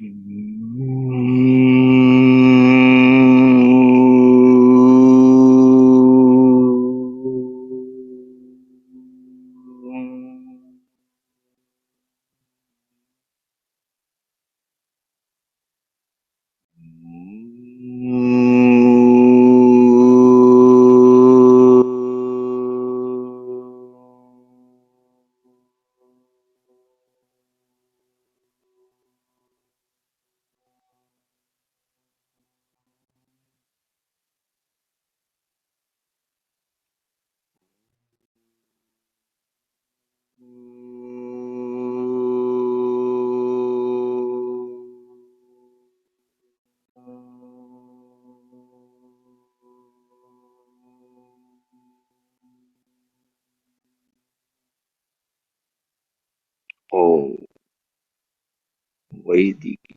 ओम वैदिक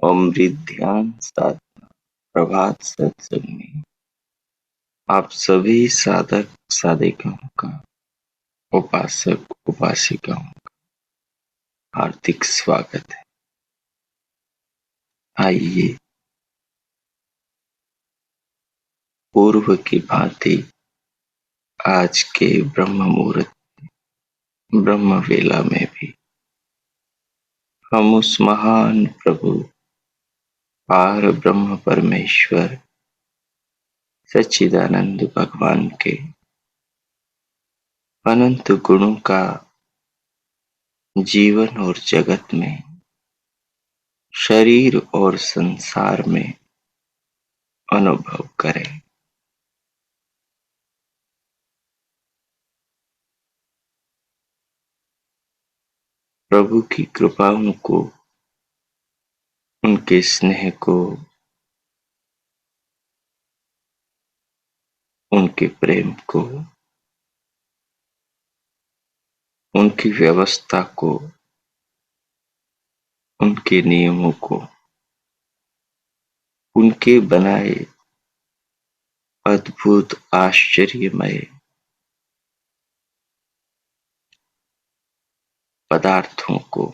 अमृत ध्यान साधना प्रभात सत्संग में आप सभी साधक साधिकाओं का, उपासक उपासिकाओं का हार्दिक स्वागत है। आइए पूर्व की भांति आज के ब्रह्म मुहूर्त ब्रह्म वेला में भी हम उस महान प्रभु पार ब्रह्म परमेश्वर सच्चिदानंद भगवान के अनंत गुणों का जीवन और जगत में, शरीर और संसार में अनुभव करें। प्रभु की कृपाओं को, उनके स्नेह को, उनके प्रेम को, उनकी व्यवस्था को, उनके नियमों को, उनके बनाए अद्भुत आश्चर्यमय पदार्थों को,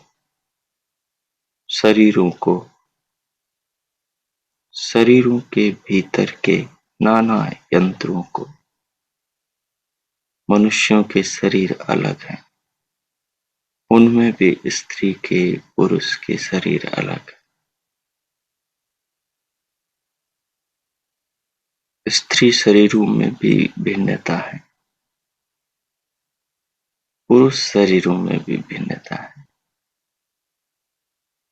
शरीरों को, शरीरों के भीतर के नाना यंत्रों को। मनुष्यों के शरीर अलग हैं, उनमें भी स्त्री के पुरुष के शरीर अलग है। स्त्री शरीरों में भी भिन्नता है, पुरुष शरीरों में भी भिन्नता है।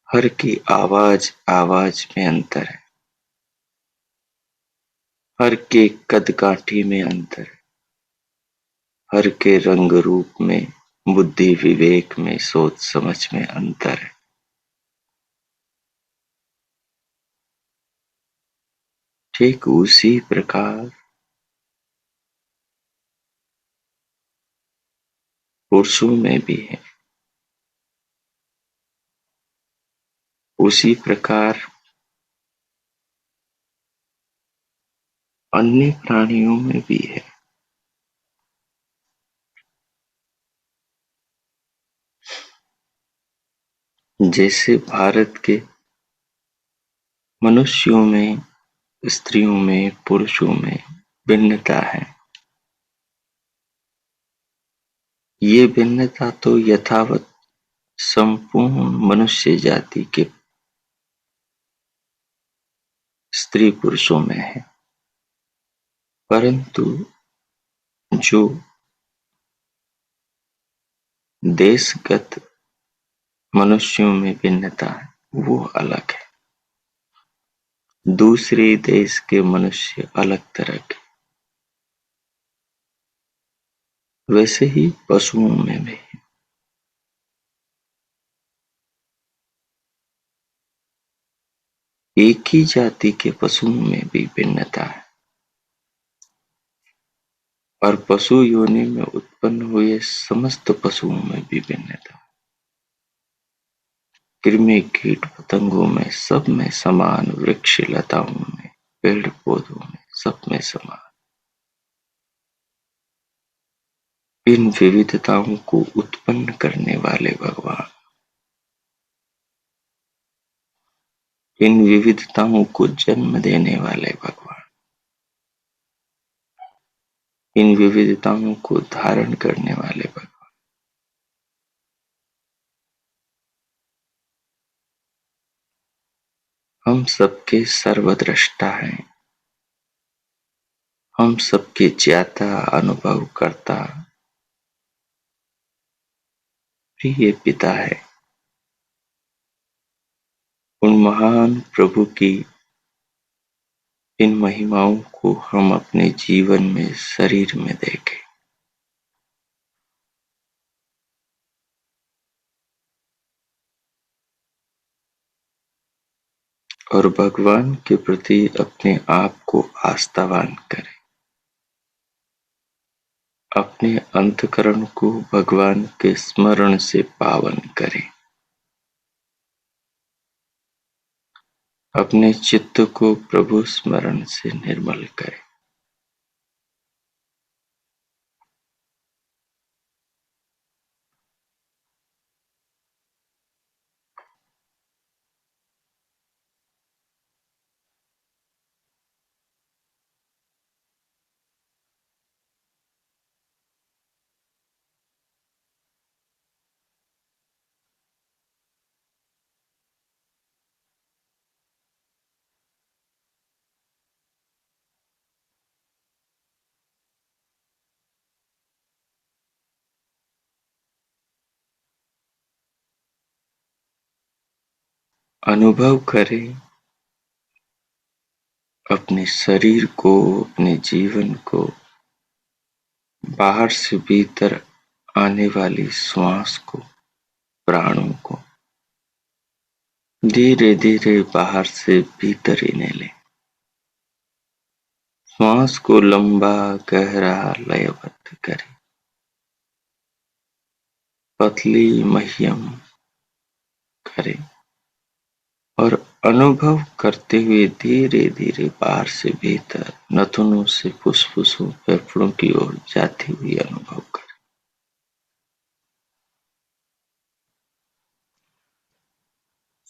हर की आवाज आवाज में अंतर है, हर के कद काठी में अंतर है, हर के रंग रूप में, बुद्धि विवेक में, सोच समझ में अंतर है। ठीक उसी प्रकार पुरुषों में भी है, उसी प्रकार अन्य प्राणियों में भी है। जैसे भारत के मनुष्यों में, स्त्रियों में, पुरुषों में भिन्नता है, ये भिन्नता तो यथावत संपूर्ण मनुष्य जाति के स्त्री पुरुषों में है, परंतु जो देशगत मनुष्यों में भिन्नता है वो अलग है। दूसरे देश के मनुष्य अलग तरह के, वैसे ही पशुओं में भी। एक ही जाति के पशुओं में भी भिन्नता है, और पशु योनि में उत्पन्न हुए समस्त पशुओं में भी भिन्नता है। कृमि कीट पतंगों में, सब में समान, वृक्ष लताओं में, पेड़ पौधों में, सब में समान। इन विविधताओं को उत्पन्न करने वाले भगवान इन विविधताओं को जन्म देने वाले भगवान, इन विविधताओं को धारण करने वाले भगवान, हम सबके सर्वद्रष्टा हैं, हम सबके ज्ञाता, अनुभव करता, प्रिय पिता है। उन महान प्रभु की इन महिमाओं को हम अपने जीवन में, शरीर में देखें। और भगवान के प्रति अपने आप को आस्थावान करें, अपने अंतःकरण को भगवान के स्मरण से पावन करें, अपने चित्त को प्रभु स्मरण से निर्मल करें। अनुभव करें अपने शरीर को, अपने जीवन को, बाहर से भीतर आने वाली श्वास को, प्राणों को धीरे धीरे बाहर से भीतर इन्हें लें। श्वास को लंबा, गहरा, लयबद्ध करें। पतली, मह्यम करें और अनुभव करते हुए धीरे धीरे बाहर से भीतर, नथुनों से फुसफुसों, फेफड़ों की ओर जाती हुई अनुभव करें।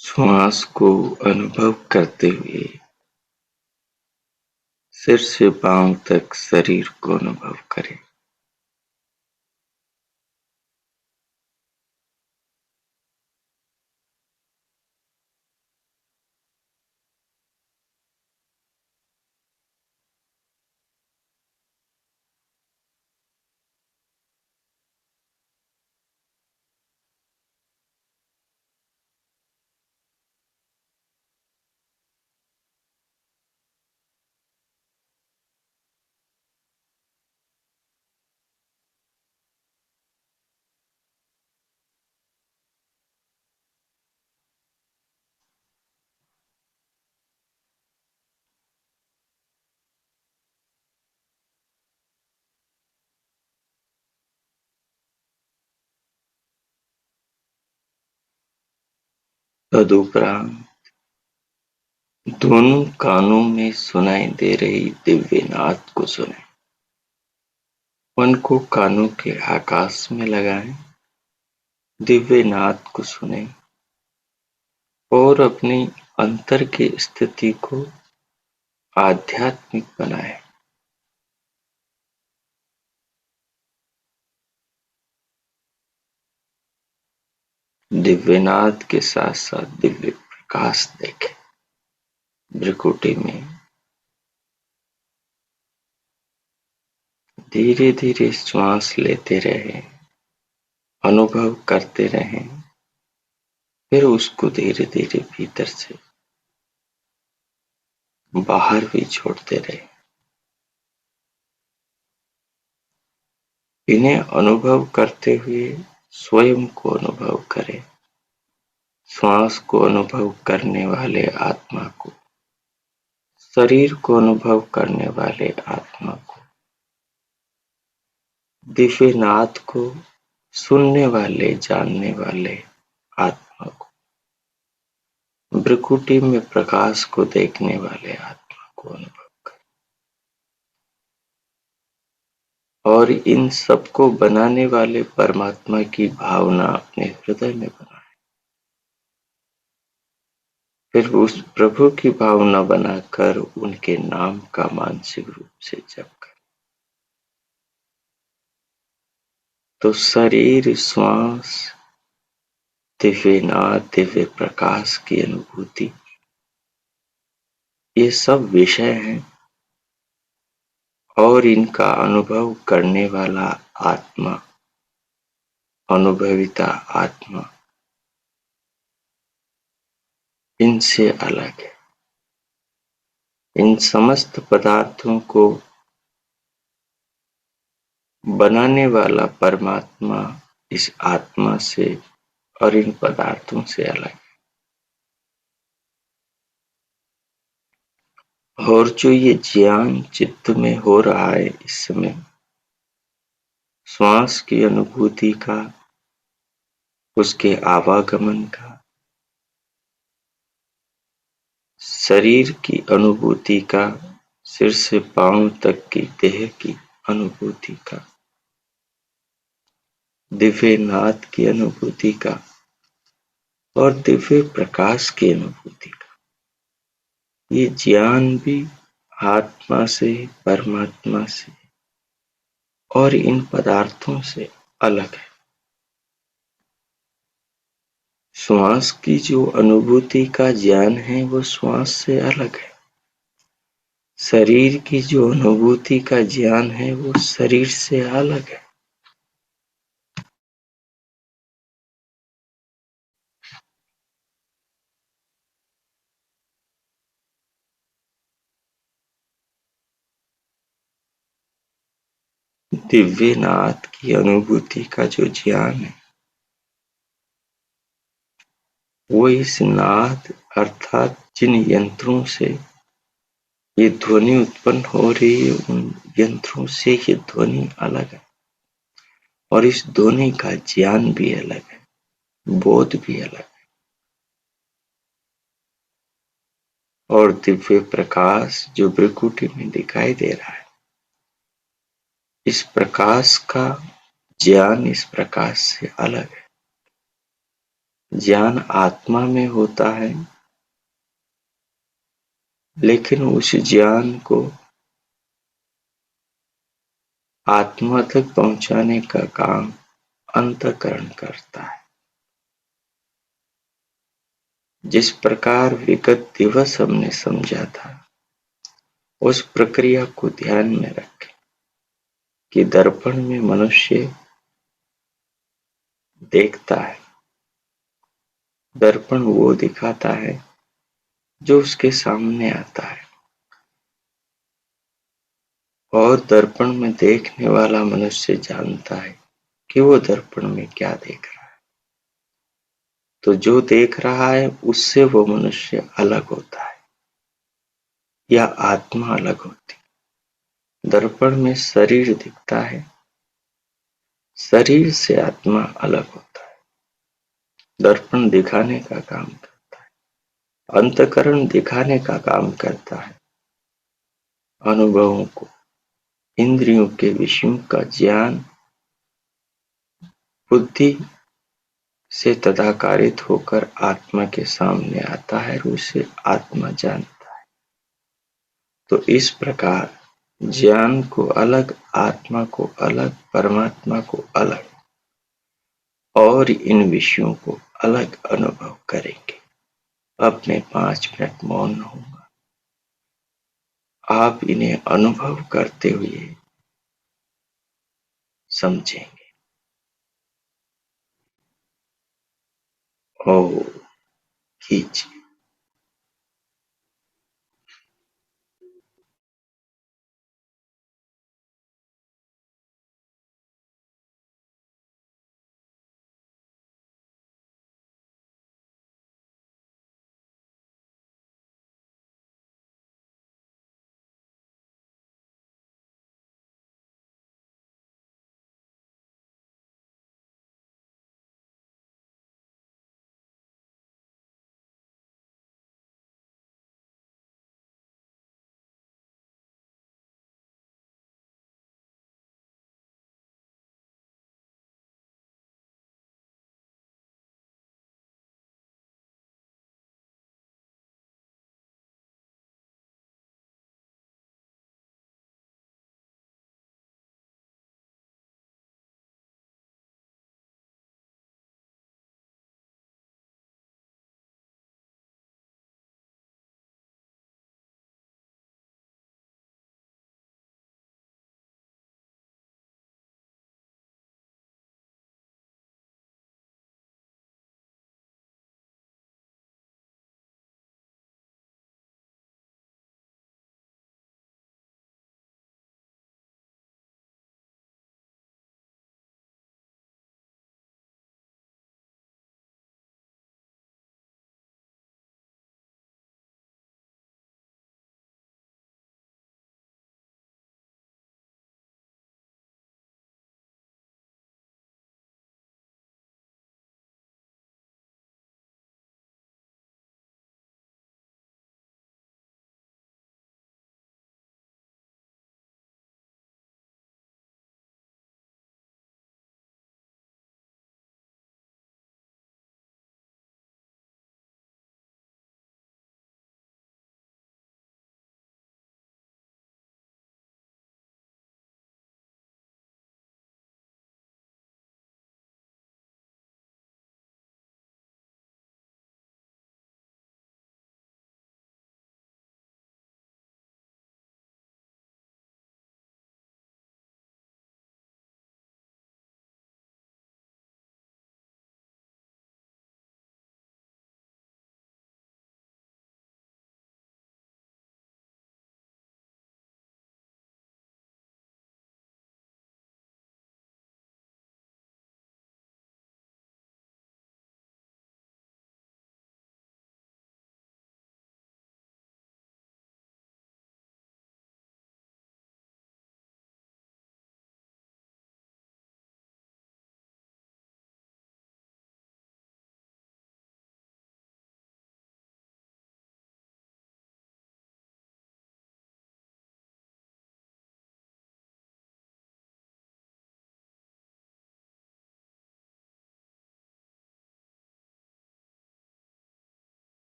श्वास को अनुभव करते हुए सिर से पांव तक शरीर को अनुभव करें। तदुपरांत दोनों कानों में सुनाई दे रही दिव्य नाद को सुने। मन को कानों के आकाश में लगाएं, दिव्य नाद को सुने और अपनी अंतर की स्थिति को आध्यात्मिक बनाएं। दिव्यनाद के साथ साथ दिव्य प्रकाश देखें। भ्रिकुटी में धीरे धीरे श्वास लेते रहें, अनुभव करते रहें, फिर उसको धीरे धीरे भीतर से बाहर भी छोड़ते रहें। इन्हें अनुभव करते हुए स्वयं को अनुभव करें, श्वास को अनुभव करने वाले आत्मा को, शरीर को अनुभव करने वाले आत्मा को, दिव्य नाद को सुनने वाले, जानने वाले आत्मा को, भ्रिकुटी में प्रकाश को देखने वाले आत्मा को अनुभव करें। और इन सबको बनाने वाले परमात्मा की भावना अपने हृदय में बनाएं। फिर उस प्रभु की भावना बनाकर उनके नाम का मानसिक रूप से जप कर, तो शरीर, श्वास, दिव्य नाद, दिव्य प्रकाश की अनुभूति, ये सब विषय हैं और इनका अनुभव करने वाला आत्मा, अनुभविता आत्मा इनसे अलग है। इन समस्त पदार्थों को बनाने वाला परमात्मा इस आत्मा से और इन पदार्थों से अलग है। और जो ये ज्ञान चित्त में हो रहा है इस समय, श्वास की अनुभूति का, उसके आवागमन का, शरीर की अनुभूति का, सिर से पांव तक की देह की अनुभूति का, दिव्य नाद की अनुभूति का और दिव्य प्रकाश की अनुभूति का, ये ज्ञान भी आत्मा से, परमात्मा से और इन पदार्थों से अलग है। श्वास की जो अनुभूति का ज्ञान है वो श्वास से अलग है। शरीर की जो अनुभूति का ज्ञान है वो शरीर से अलग है। दिव्य नाद की अनुभूति का जो ज्ञान है वो इस नाद अर्थात जिन यंत्रों से ये ध्वनि उत्पन्न हो रही है उन यंत्रों से ये ध्वनि अलग है और इस ध्वनि का ज्ञान भी अलग है, बोध भी अलग है। और दिव्य प्रकाश जो भृकुटी में दिखाई दे रहा है, इस प्रकाश का ज्ञान इस प्रकाश से अलग है। ज्ञान आत्मा में होता है लेकिन उस ज्ञान को आत्मा तक पहुंचाने का काम अंतःकरण करता है। जिस प्रकार विगत दिवस हमने समझा था उस प्रक्रिया को ध्यान में रखें कि दर्पण में मनुष्य देखता है, दर्पण वो दिखाता है जो उसके सामने आता है और दर्पण में देखने वाला मनुष्य जानता है कि वो दर्पण में क्या देख रहा है। तो जो देख रहा है उससे वो मनुष्य अलग होता है या आत्मा अलग होती है। दर्पण में शरीर दिखता है, शरीर से आत्मा अलग होता है। दर्पण दिखाने का काम करता है, अंतःकरण दिखाने का काम करता है। अनुभवों को, इंद्रियों के विषयों का ज्ञान बुद्धि से तदाकारित होकर आत्मा के सामने आता है और उसे आत्मा जानता है। तो इस प्रकार ज्ञान को अलग, आत्मा को अलग, परमात्मा को अलग और इन विषयों को अलग अनुभव करेंगे। अब मैं 5 मिनट मौन रहूंगा, आप इन्हें अनुभव करते हुए समझेंगे। ओ कीजिए।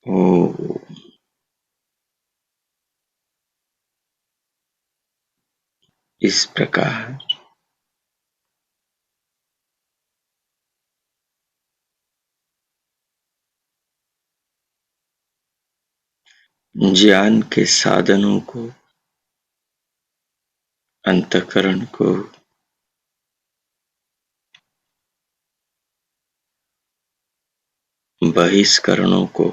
ओ, इस प्रकार ज्ञान के साधनों को, अंतःकरण को, बहिष्करणों को,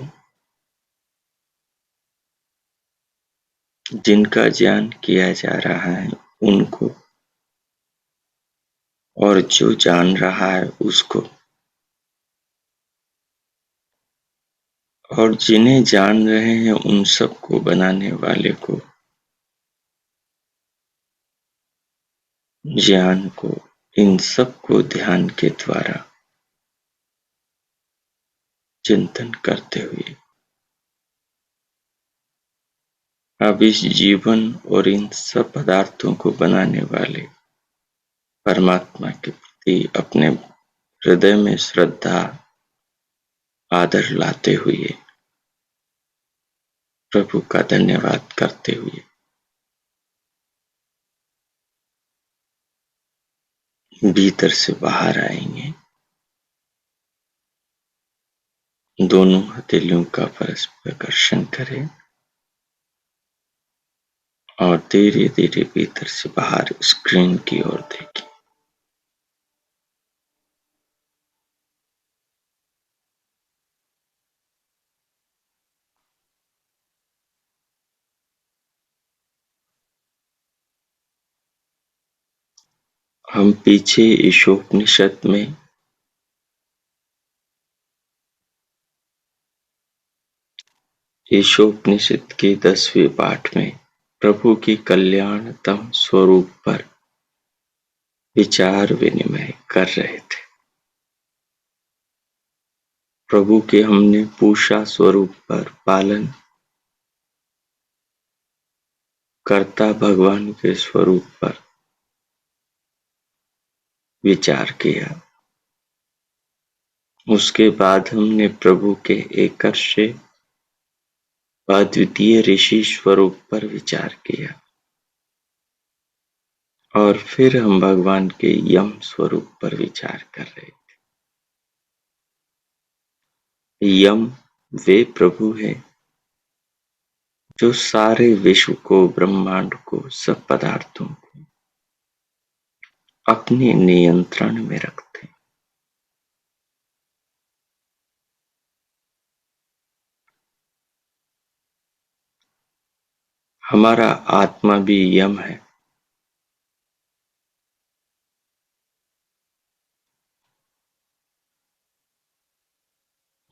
जिनका ज्ञान किया जा रहा है उनको, और जो जान रहा है उसको, और जिन्हें जान रहे हैं उन सबको बनाने वाले को, ज्ञान को, इन सबको ध्यान के द्वारा चिंतन करते हुए अब इस जीवन और इन सब पदार्थों को बनाने वाले परमात्मा के प्रति अपने हृदय में श्रद्धा आदर लाते हुए, प्रभु का धन्यवाद करते हुए भीतर से बाहर आएंगे। दोनों हथेलियों का परस्पर घर्षण करें और धीरे धीरे भीतर से बाहर स्क्रीन की ओर देखें। हम पीछे ईशोपनिषद में ईशोपनिषद के 10वें पाठ में प्रभु की कल्याणतम स्वरूप पर विचार विनिमय कर रहे थे। प्रभु के हमने पूषा स्वरूप पर पालन, कर्ता भगवान के स्वरूप पर विचार किया। उसके बाद हमने प्रभु के एकर्षे अद्वितीय ऋषि स्वरूप पर विचार किया और फिर हम भगवान के यम स्वरूप पर विचार कर रहे थे। यम वे प्रभु हैं जो सारे विश्व को, ब्रह्मांड को, सब पदार्थों को अपने नियंत्रण में रखते हैं। हमारा आत्मा भी यम है।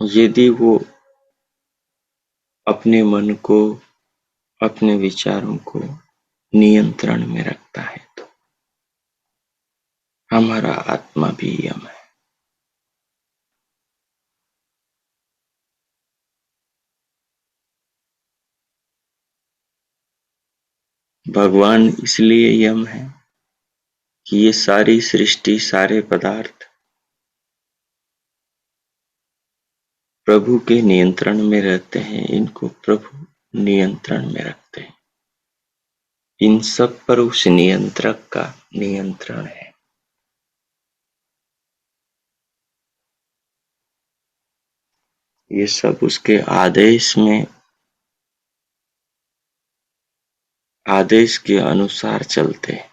यदि वो अपने मन को, अपने विचारों को नियंत्रण में रखता है तो हमारा आत्मा भी यम है। भगवान इसलिए यम है कि ये सारी सृष्टि, सारे पदार्थ प्रभु के नियंत्रण में रहते हैं। इनको प्रभु नियंत्रण में रखते हैं। इन सब पर उस नियंत्रक का नियंत्रण है। ये सब उसके आदेश के अनुसार चलते हैं।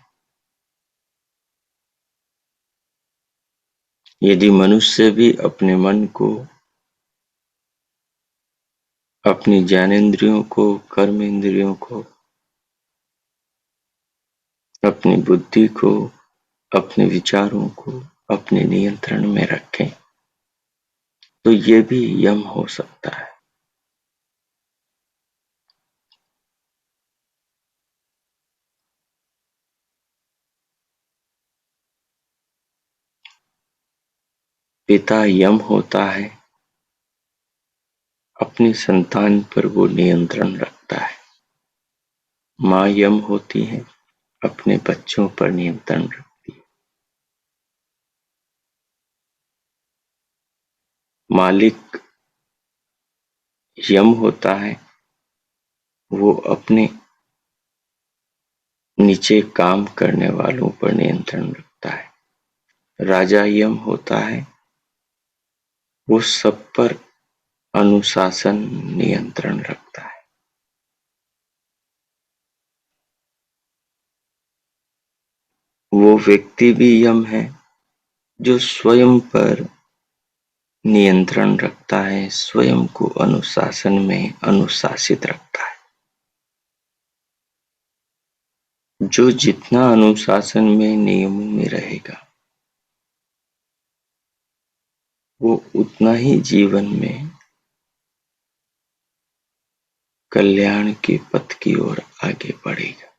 यदि मनुष्य भी अपने मन को, अपनी ज्ञानेंद्रियों को, कर्मेंद्रियों को, अपनी बुद्धि को, अपने विचारों को अपने नियंत्रण में रखें तो ये भी यम हो सकता है। पिता यम होता है, अपनी संतान पर वो नियंत्रण रखता है। माँ यम होती है, अपने बच्चों पर नियंत्रण रखती है। मालिक यम होता है वो अपने नीचे काम करने वालों पर नियंत्रण रखता है। राजा यम होता है वो सब पर अनुशासन नियंत्रण रखता है। वो व्यक्ति भी यम है जो स्वयं पर नियंत्रण रखता है, स्वयं को अनुशासन में अनुशासित रखता है। जो जितना अनुशासन में नियमों में रहेगा वो उतना ही जीवन में कल्याण के पथ की ओर आगे बढ़ेगा।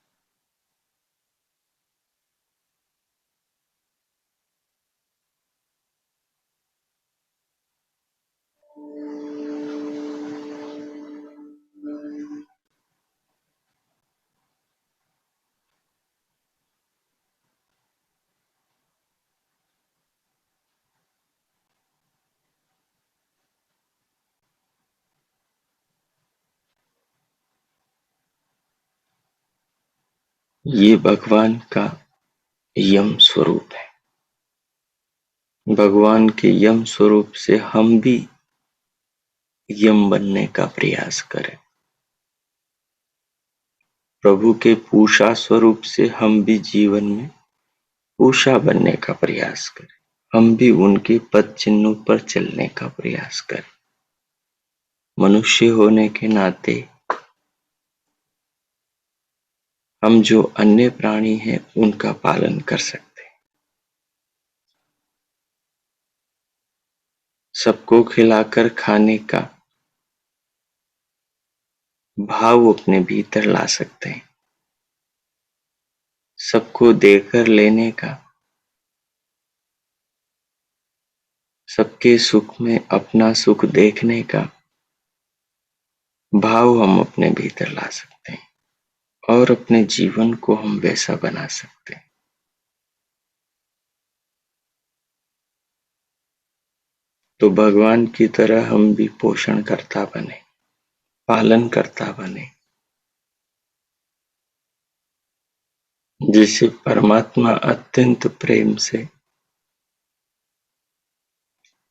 ये भगवान का यम स्वरूप है। भगवान के यम स्वरूप से हम भी यम बनने का प्रयास करें। प्रभु के पूषा स्वरूप से हम भी जीवन में पूषा बनने का प्रयास करें। हम भी उनके पद चिन्हों पर चलने का प्रयास करें। मनुष्य होने के नाते हम जो अन्य प्राणी हैं उनका पालन कर सकते हैं। सबको खिलाकर खाने का भाव अपने भीतर ला सकते हैं। सबको देकर लेने का, सबके सुख में अपना सुख देखने का भाव हम अपने भीतर ला सकते हैं और अपने जीवन को हम वैसा बना सकते हैं। तो भगवान की तरह हम भी पोषण करता बने, पालन करता बने, जिसे परमात्मा अत्यंत प्रेम से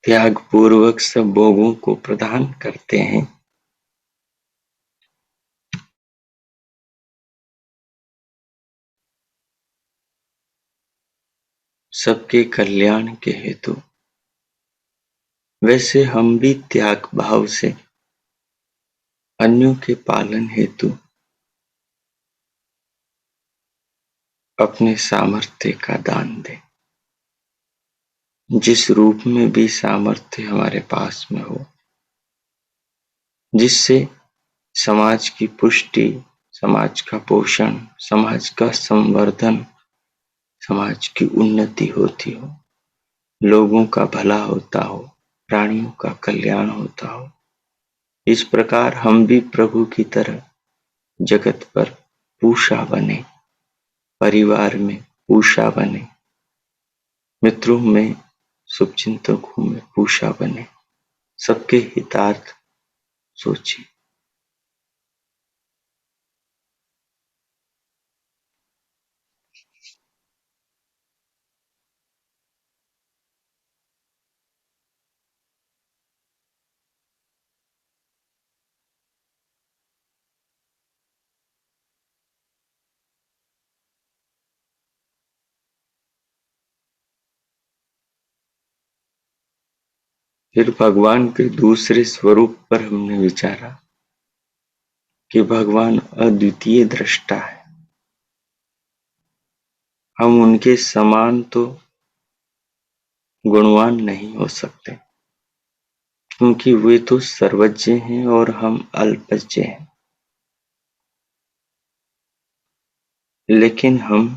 त्याग पूर्वक सब भोगों को प्रदान करते हैं। सबके कल्याण के हेतु, वैसे हम भी त्याग भाव से अन्यों के पालन हेतु अपने सामर्थ्य का दान दें। जिस रूप में भी सामर्थ्य हमारे पास में हो, जिससे समाज की पुष्टि, समाज का पोषण, समाज का संवर्धन, समाज की उन्नति होती हो, लोगों का भला होता हो, प्राणियों का कल्याण होता हो, इस प्रकार हम भी प्रभु की तरह जगत पर पूषा बने, परिवार में पूषा बने, मित्रों में, शुभचिंतकों में पूषा बने, सबके हितार्थ सोचिए। फिर भगवान के दूसरे स्वरूप पर हमने विचारा कि भगवान अद्वितीय दृष्टा है। हम उनके समान तो गुणवान नहीं हो सकते, क्योंकि वे तो सर्वज्ञ हैं और हम अल्पज्ञ हैं। लेकिन हम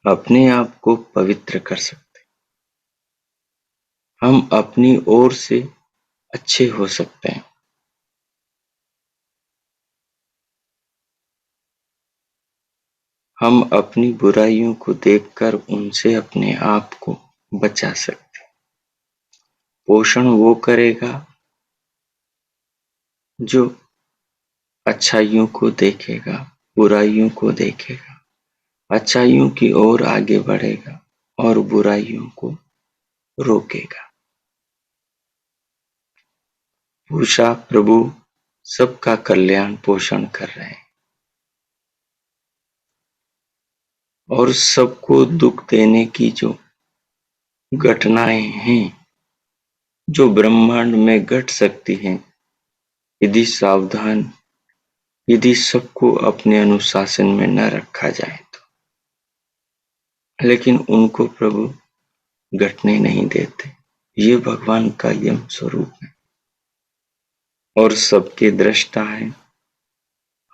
अपने आप को पवित्र कर सकते, हम अपनी ओर से अच्छे हो सकते हैं। हम अपनी बुराइयों को देखकर उनसे अपने आप को बचा सकते हैं। पोषण वो करेगा जो अच्छाइयों को देखेगा, बुराइयों को देखेगा, अच्छाइयों की ओर आगे बढ़ेगा और बुराइयों को रोकेगा। पूछा, प्रभु सबका कल्याण पोषण कर रहे हैं और सबको दुख देने की जो घटनाएं हैं, जो ब्रह्मांड में घट सकती हैं, यदि सावधान, यदि सबको अपने अनुशासन में न रखा जाए तो, लेकिन उनको प्रभु घटने नहीं देते। ये भगवान का यम स्वरूप है और सबके दृष्टा है,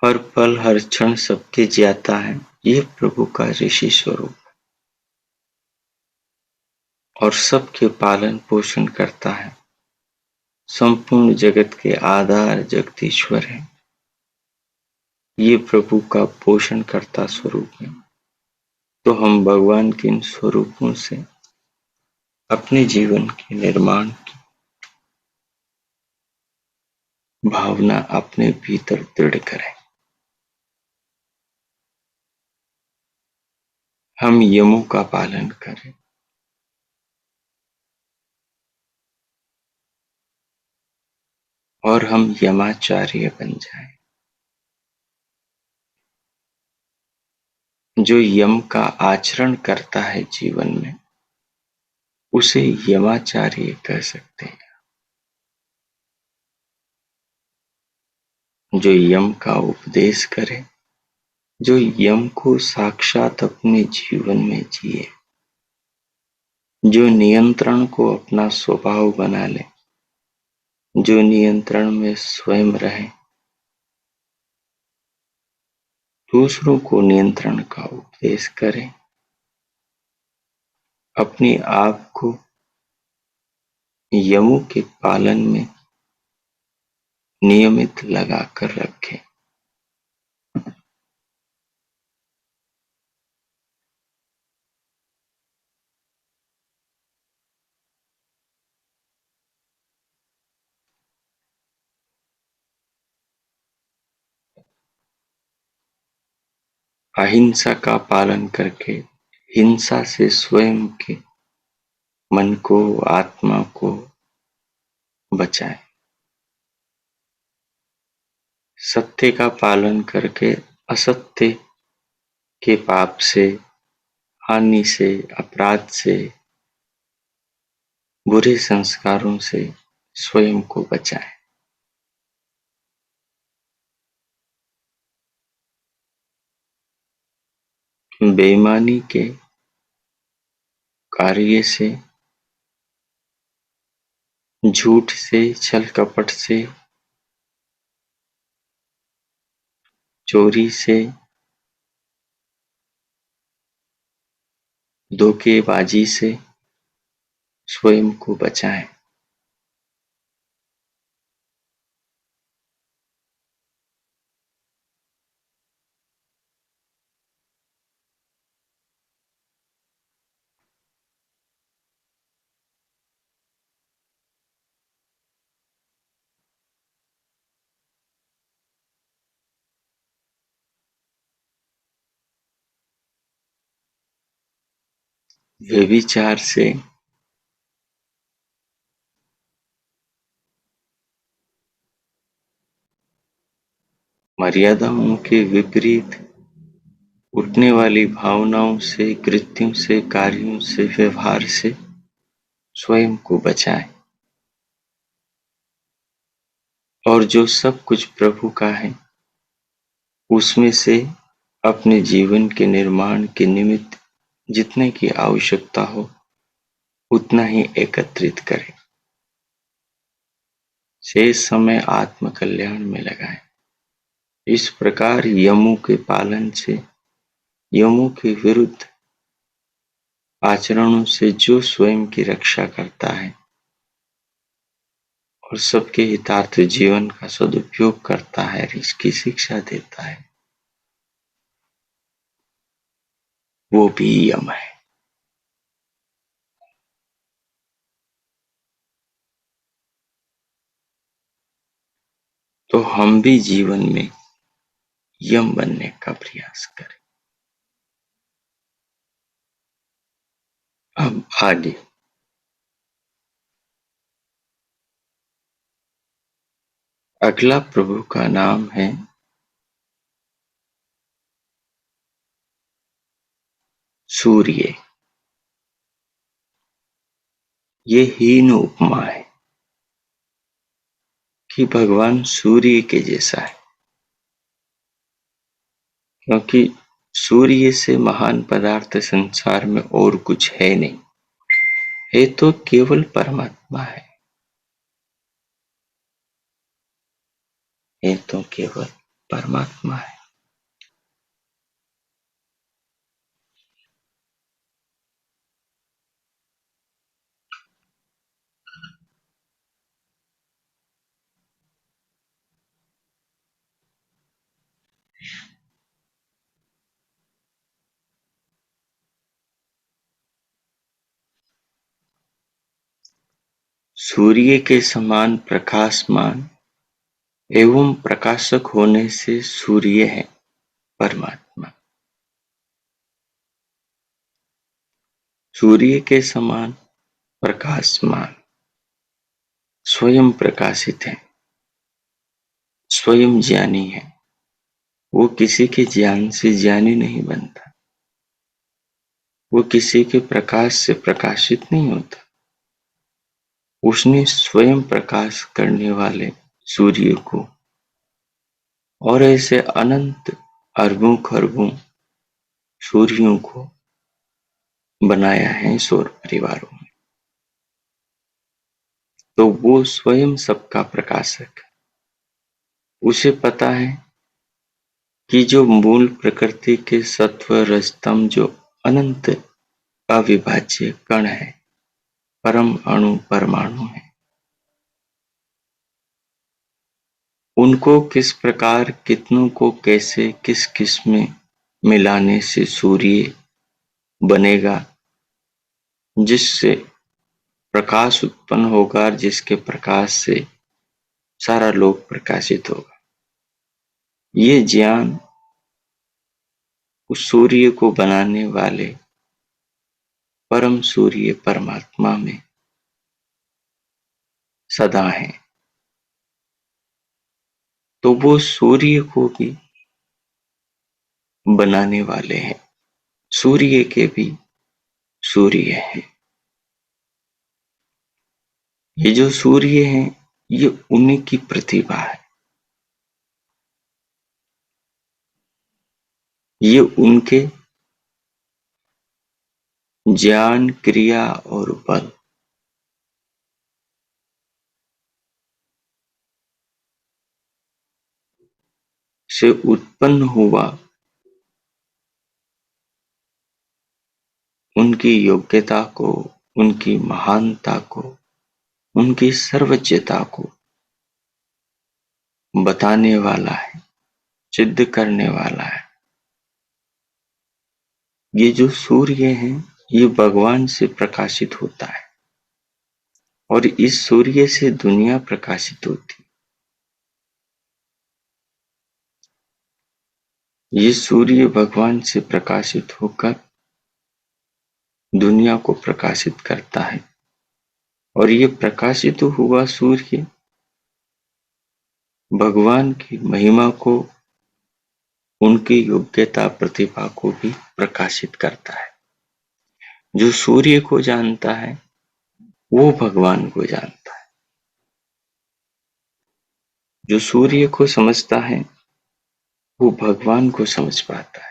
हर पल हर क्षण सबके ज्ञाता है। ये प्रभु का ऋषि स्वरूप और सबके पालन पोषण करता है, संपूर्ण जगत के आधार जगदीश्वर है। ये प्रभु का पोषण करता स्वरूप है। तो हम भगवान के इन स्वरूपों से अपने जीवन के निर्माण की भावना अपने भीतर दृढ़ करें। हम यमों का पालन करें और हम यमाचार्य बन जाएं। जो यम का आचरण करता है जीवन में, उसे यमाचार्य कह सकते हैं। जो यम का उपदेश करे, जो यम को साक्षात अपने जीवन में जिए, जो नियंत्रण को अपना स्वभाव बना ले, जो नियंत्रण में स्वयं रहे, दूसरों को नियंत्रण का उपदेश करे, अपने आप को यमों के पालन में नियमित लगाकर रखे। अहिंसा का पालन करके हिंसा से स्वयं के मन को, आत्मा को बचाएं। सत्य का पालन करके असत्य के पाप से, हानि से, अपराध से, बुरे संस्कारों से स्वयं को बचाएं। बेईमानी के कार्य से, झूठ से, छल कपट से, चोरी से, धोखेबाजी से स्वयं को बचाएं। व्यभिचार से, मर्यादाओं के विपरीत उठने वाली भावनाओं से, कृत्यों से, कार्यों से, व्यवहार से स्वयं को बचाएं। और जो सब कुछ प्रभु का है, उसमें से अपने जीवन के निर्माण के निमित्त जितने की आवश्यकता हो उतना ही एकत्रित करें। शेष समय आत्म कल्याण में लगाएं। इस प्रकार यमों के पालन से, यमों के विरुद्ध आचरणों से जो स्वयं की रक्षा करता है और सबके हितार्थ जीवन का सदुपयोग करता है, इसकी शिक्षा देता है, वो भी यम है। तो हम भी जीवन में यम बनने का प्रयास करें। अब आगे अगला प्रभु का नाम है सूर्य। ये हीन उपमा है कि भगवान सूर्य के जैसा है, क्योंकि सूर्य से महान पदार्थ संसार में और कुछ है नहीं, है तो केवल परमात्मा है तो केवल परमात्मा है। सूर्य के समान प्रकाशमान एवं प्रकाशक होने से सूर्य है परमात्मा। सूर्य के समान प्रकाशमान स्वयं प्रकाशित है, स्वयं ज्ञानी है। वो किसी के ज्ञान से ज्ञानी नहीं बनता, वो किसी के प्रकाश से प्रकाशित नहीं होता। उसने स्वयं प्रकाश करने वाले सूर्य को और ऐसे अनंत अरबों खरबों सूर्यों को बनाया है सौर परिवारों में। तो वो स्वयं सबका प्रकाशक है। उसे पता है कि जो मूल प्रकृति के सत्व रजतम जो अनंत अविभाज्य कण है, परम अणु परमाणु है, उनको किस प्रकार कितनों को कैसे किस किस में मिलाने से सूर्य बनेगा, जिससे प्रकाश उत्पन्न होगा, जिसके प्रकाश से सारा लोक प्रकाशित होगा। ये ज्ञान उस सूर्य को बनाने वाले परम सूर्य परमात्मा में सदा है। तो वो सूर्य को भी बनाने वाले हैं, सूर्य के भी सूर्य हैं। ये जो सूर्य हैं, ये उन्हीं की प्रतिभा है, ये उनके ज्ञान क्रिया और बल से उत्पन्न हुआ उनकी योग्यता को, उनकी महानता को, उनकी सर्वज्ञता को बताने वाला है, सिद्ध करने वाला है। ये जो सूर्य है, ये भगवान से प्रकाशित होता है और इस सूर्य से दुनिया प्रकाशित होती। ये सूर्य भगवान से प्रकाशित होकर दुनिया को प्रकाशित करता है और ये प्रकाशित हुआ सूर्य भगवान की महिमा को, उनकी योग्यता प्रतिभा को भी प्रकाशित करता है। जो सूर्य को जानता है वो भगवान को जानता है, जो सूर्य को समझता है वो भगवान को समझ पाता है।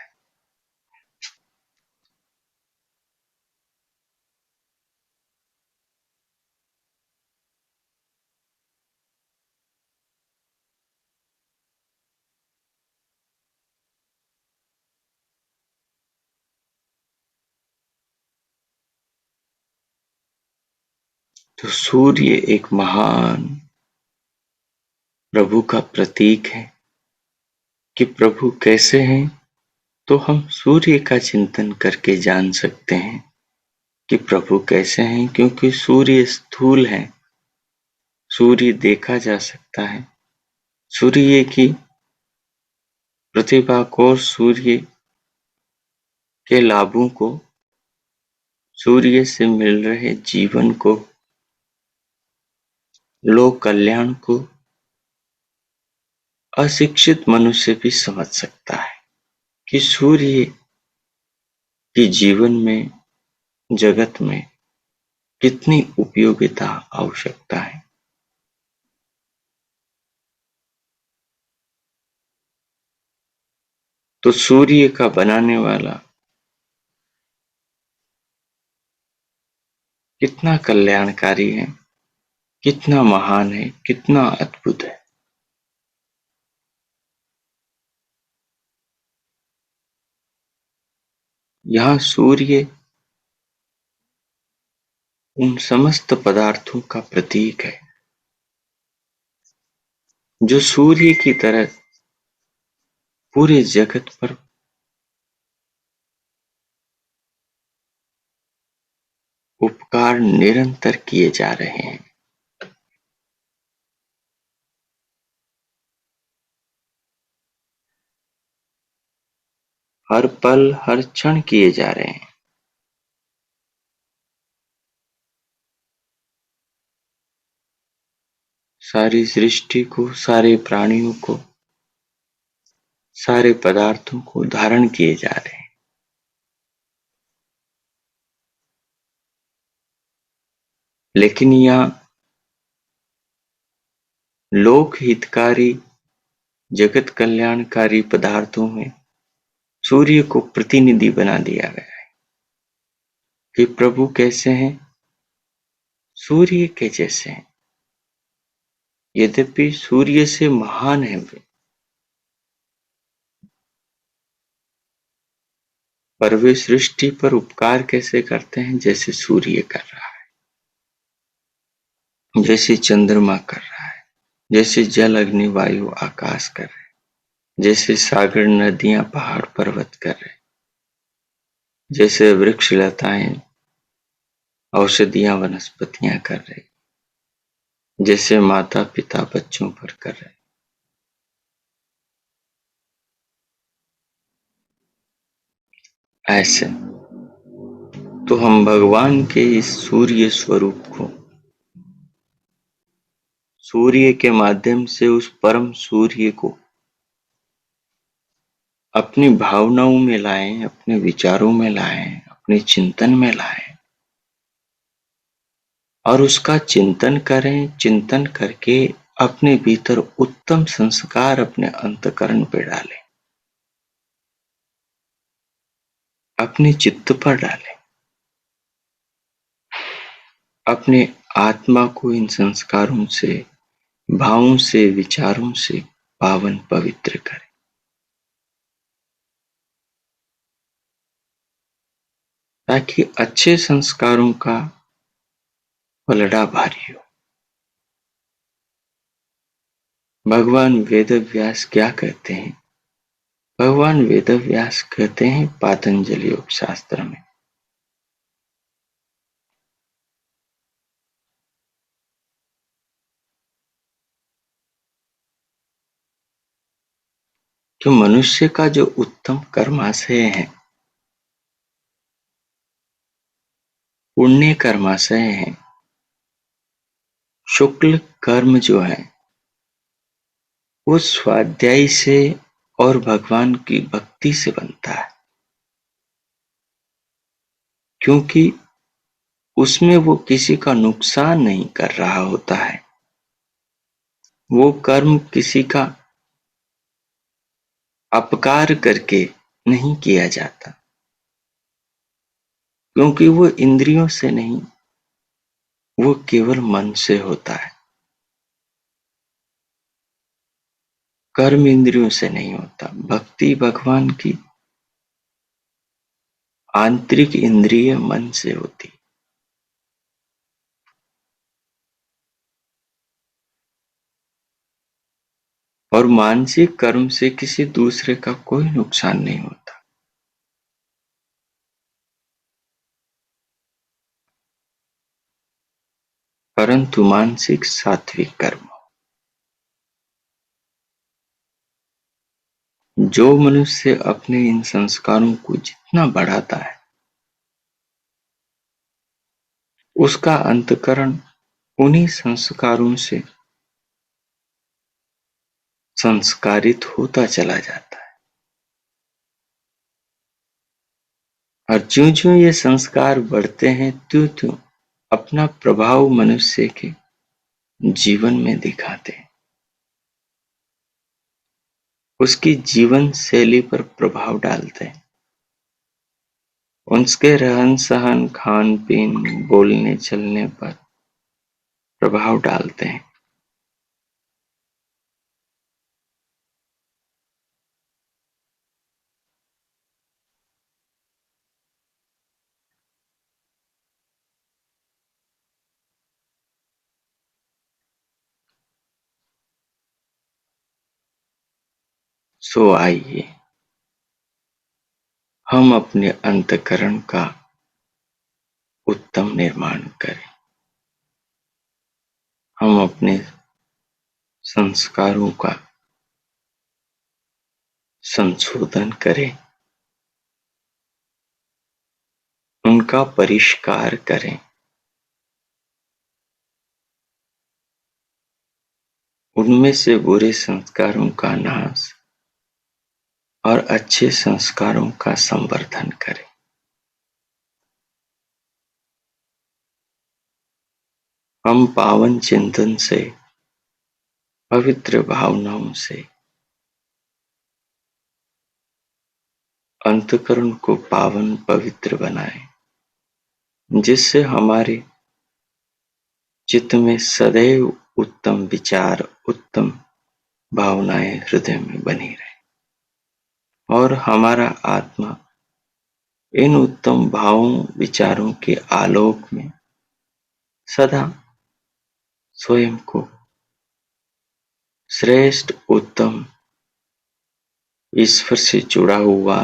तो सूर्य एक महान प्रभु का प्रतीक है कि प्रभु कैसे हैं। तो हम सूर्य का चिंतन करके जान सकते हैं कि प्रभु कैसे हैं, क्योंकि सूर्य स्थूल है, सूर्य देखा जा सकता है, सूर्य की प्रतिभा को, सूर्य के लाभों को, सूर्य से मिल रहे जीवन को, लोक कल्याण को अशिक्षित मनुष्य भी समझ सकता है कि सूर्य की जीवन में, जगत में कितनी उपयोगिता, आवश्यकता है। तो सूर्य का बनाने वाला कितना कल्याणकारी है, कितना महान है, कितना अद्भुत है। यहाँ सूर्य उन समस्त पदार्थों का प्रतीक है जो सूर्य की तरह पूरे जगत पर उपकार निरंतर किए जा रहे हैं। हर पल, हर क्षण किए जा रहे हैं। सारी सृष्टि को, सारे प्राणियों को, सारे पदार्थों को धारण किए जा रहे हैं। लेकिन यहाँ लोक हितकारी, जगत कल्याणकारी पदार्थों में सूर्य को प्रतिनिधि बना दिया गया है कि प्रभु कैसे हैं, सूर्य के जैसे हैं। यद्यपि सूर्य से महान है वे, पर वे सृष्टि पर उपकार कैसे करते हैं, जैसे सूर्य कर रहा है, जैसे चंद्रमा कर रहा है, जैसे जल, अग्नि, वायु, आकाश कर रहे हैं, जैसे सागर, नदियां, पहाड़, पर्वत कर रहे हैं, जैसे वृक्ष, लताएं, औषधियां, वनस्पतियां कर रहे, जैसे माता पिता बच्चों पर कर रहे। ऐसे तो हम भगवान के इस सूर्य स्वरूप को, सूर्य के माध्यम से उस परम सूर्य को अपनी भावनाओं में लाएं, अपने विचारों में लाएं, अपने चिंतन में लाएं और उसका चिंतन करें। चिंतन करके अपने भीतर उत्तम संस्कार अपने अंतःकरण पे डालें, अपने चित्त पर डालें, अपने आत्मा को इन संस्कारों से, भावों से, विचारों से पावन पवित्र करें, ताकि अच्छे संस्कारों का पलड़ा भारी हो। भगवान वेदव्यास क्या कहते हैं? भगवान वेदव्यास कहते हैं पातंजलि योग शास्त्र में, जो मनुष्य का जो उत्तम कर्माशय है, पुण्य कर्माशय है, शुक्ल कर्म जो है, वो स्वाध्याय से और भगवान की भक्ति से बनता है, क्योंकि उसमें वो किसी का नुकसान नहीं कर रहा होता है। वो कर्म किसी का अपकार करके नहीं किया जाता, क्योंकि वो इंद्रियों से नहीं, वो केवल मन से होता है। कर्म इंद्रियों से नहीं होता। भक्ति भगवान की आंतरिक इंद्रिय मन से होती। और मानसिक कर्म से किसी दूसरे का कोई नुकसान नहीं होता, परंतु मानसिक सात्विक कर्म। जो मनुष्य अपने इन संस्कारों को जितना बढ़ाता है, उसका अंतःकरण उन्हीं संस्कारों से संस्कारित होता चला जाता है। और ज्यों ज्यों ये संस्कार बढ़ते हैं, त्यों त्यों अपना प्रभाव मनुष्य के जीवन में दिखाते हैं, उसकी जीवन शैली पर प्रभाव डालते हैं, उसके रहन सहन, खान पीन, बोलने चलने पर प्रभाव डालते हैं। सो आइए हम अपने अंतःकरण का उत्तम निर्माण करें, हम अपने संस्कारों का संशोधन करें, उनका परिष्कार करें, उनमें से बुरे संस्कारों का नाश और अच्छे संस्कारों का संवर्धन करें। हम पावन चिंतन से, पवित्र भावनाओं से अंतःकरण को पावन पवित्र बनाएं, जिससे हमारे चित्त में सदैव उत्तम विचार, उत्तम भावनाएं हृदय में बनी रहे और हमारा आत्मा इन उत्तम भावों, विचारों के आलोक में सदा स्वयं को श्रेष्ठ, उत्तम, ईश्वर से जुड़ा हुआ,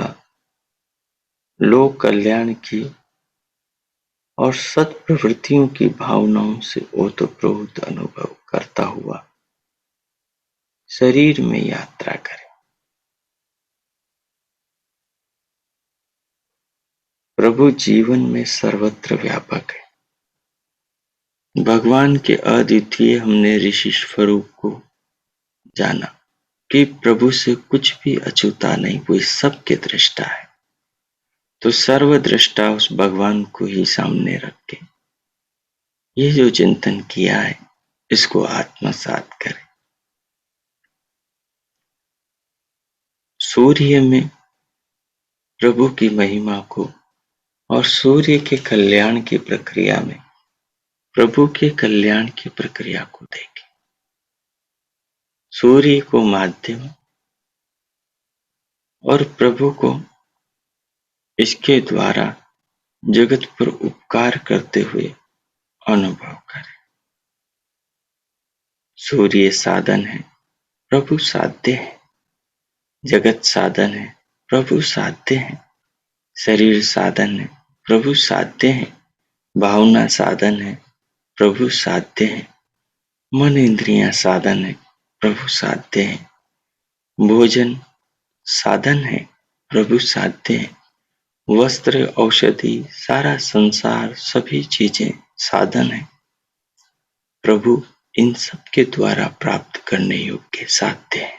लोक कल्याण की और सत प्रवृत्तियों की भावनाओं से ओतप्रोत अनुभव करता हुआ शरीर में यात्रा करें। प्रभु जीवन में सर्वत्र व्यापक है। भगवान के अद्वितीय हमने ऋषि स्वरूप को जाना कि प्रभु से कुछ भी अछूता नहीं, वो सबके दृष्टा है। तो सर्वदृष्टा उस भगवान को ही सामने रख के ये जो चिंतन किया है, इसको आत्मसात करें। सूर्य में प्रभु की महिमा को और सूर्य के कल्याण की प्रक्रिया में प्रभु के कल्याण की प्रक्रिया को देखें। सूर्य को माध्यम और प्रभु को इसके द्वारा जगत पर उपकार करते हुए अनुभव करें। सूर्य साधन है, प्रभु साध्य है। जगत साधन है, प्रभु साध्य है। शरीर साधन है, प्रभु साध्य है। भावना साधन है, प्रभु साध्य है। मन इंद्रियां साधन है, प्रभु साध्य है। भोजन साधन है, प्रभु साध्य है। वस्त्र, औषधि, सारा संसार, सभी चीजें साधन है, प्रभु इन सब के द्वारा प्राप्त करने योग्य साध्य है।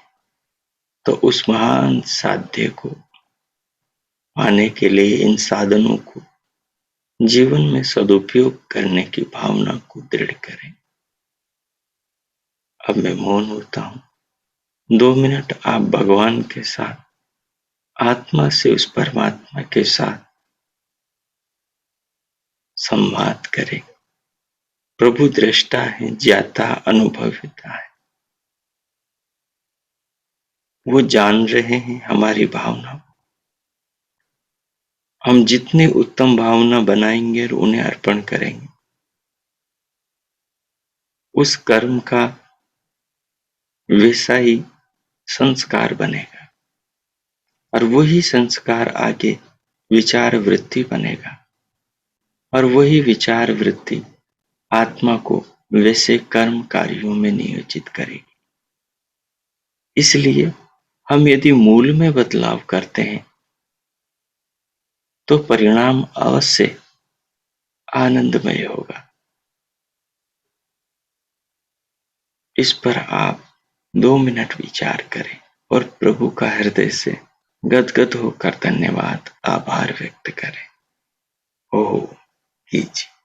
तो उस महान साध्य को पाने के लिए इन साधनों को जीवन में सदुपयोग करने की भावना को दृढ़ करें। अब मैं मौन होता हूं। 2 मिनट आप भगवान के साथ, आत्मा से उस परमात्मा के साथ संवाद करें। प्रभु दृष्टा है, ज्ञाता, अनुभविता है। वो जान रहे हैं हमारी भावना। हम जितने उत्तम भावना बनाएंगे और उन्हें अर्पण करेंगे, उस कर्म का वैसा ही संस्कार बनेगा और वही संस्कार आगे विचार वृत्ति बनेगा और वही विचार वृत्ति आत्मा को वैसे कर्म कार्यों में नियोजित करेगी। इसलिए हम यदि मूल में बदलाव करते हैं तो परिणाम अवश्य आनंदमय होगा। इस पर आप 2 मिनट विचार करें और प्रभु का हृदय से गदगद होकर धन्यवाद आभार व्यक्त करें। ओह कीजिए।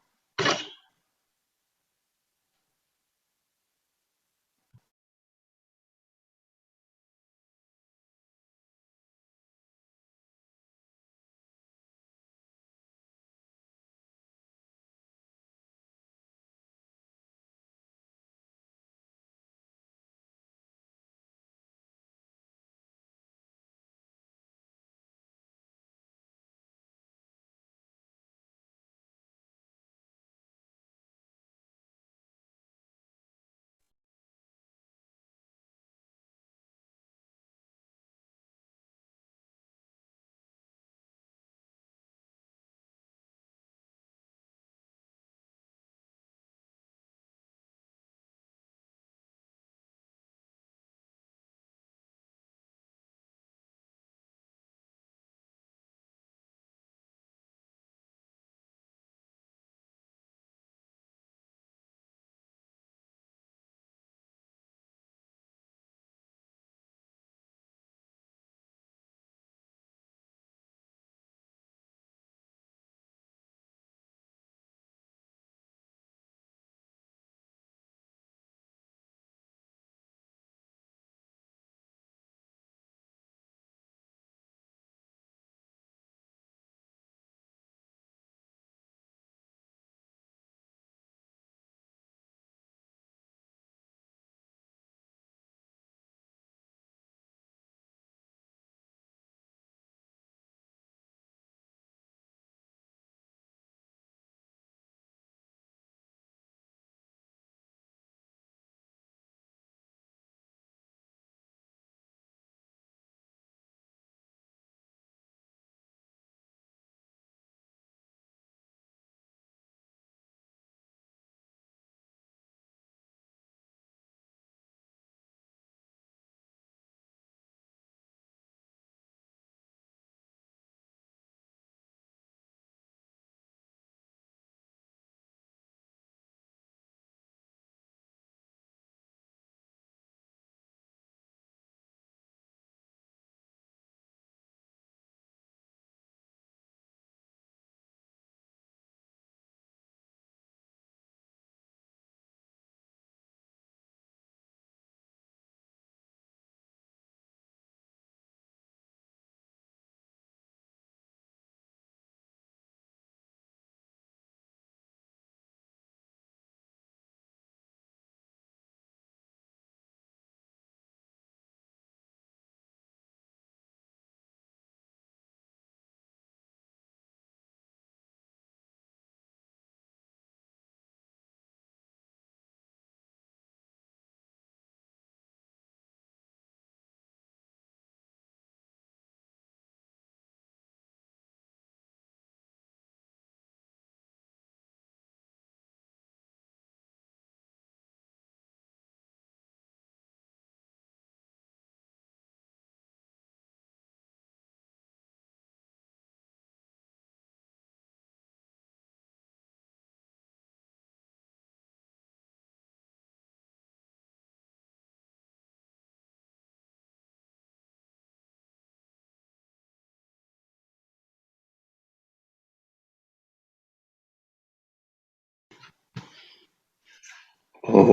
ओह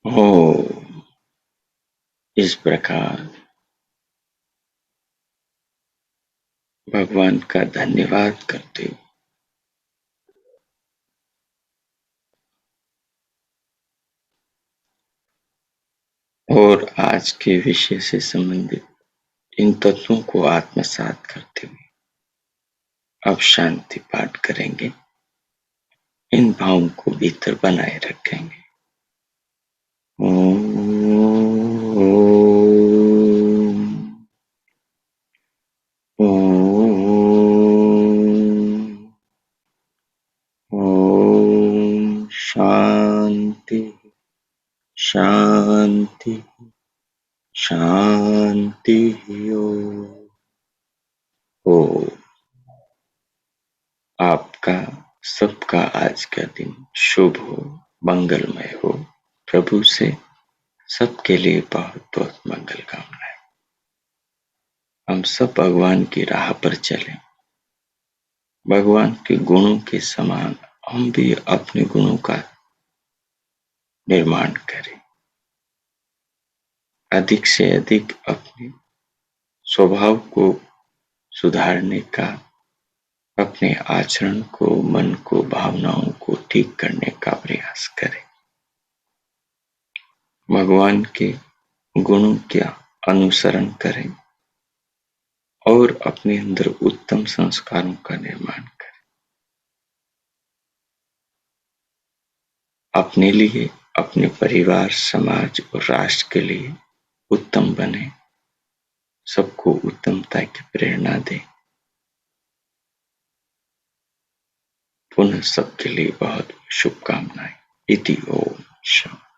ओह इस प्रकार भगवान का धन्यवाद करते हो और आज के विषय से संबंधित इन तत्वों को आत्मसात करते हुए अब शांति पाठ करेंगे। इन भावों को भीतर बनाए रखेंगे। ओम ओम ओम शांति शांति। शांति शांति ओ आपका सबका आज का दिन शुभ हो, मंगलमय हो। प्रभु से सबके लिए बहुत बहुत मंगल कामनाएं। हम सब भगवान की राह पर चलें, भगवान के गुणों के समान हम भी अपने गुणों का निर्माण करें, अधिक से अधिक अपने स्वभाव को सुधारने का, अपने आचरण को, मन को, भावनाओं को ठीक करने का प्रयास करें। भगवान के गुणों का अनुसरण करें और अपने अंदर उत्तम संस्कारों का निर्माण करें। अपने लिए, अपने परिवार, समाज और राष्ट्र के लिए उत्तम बने, सबको उत्तमता की प्रेरणा दें। पुनः सबके लिए बहुत शुभकामनाएं। इति ओम शांति।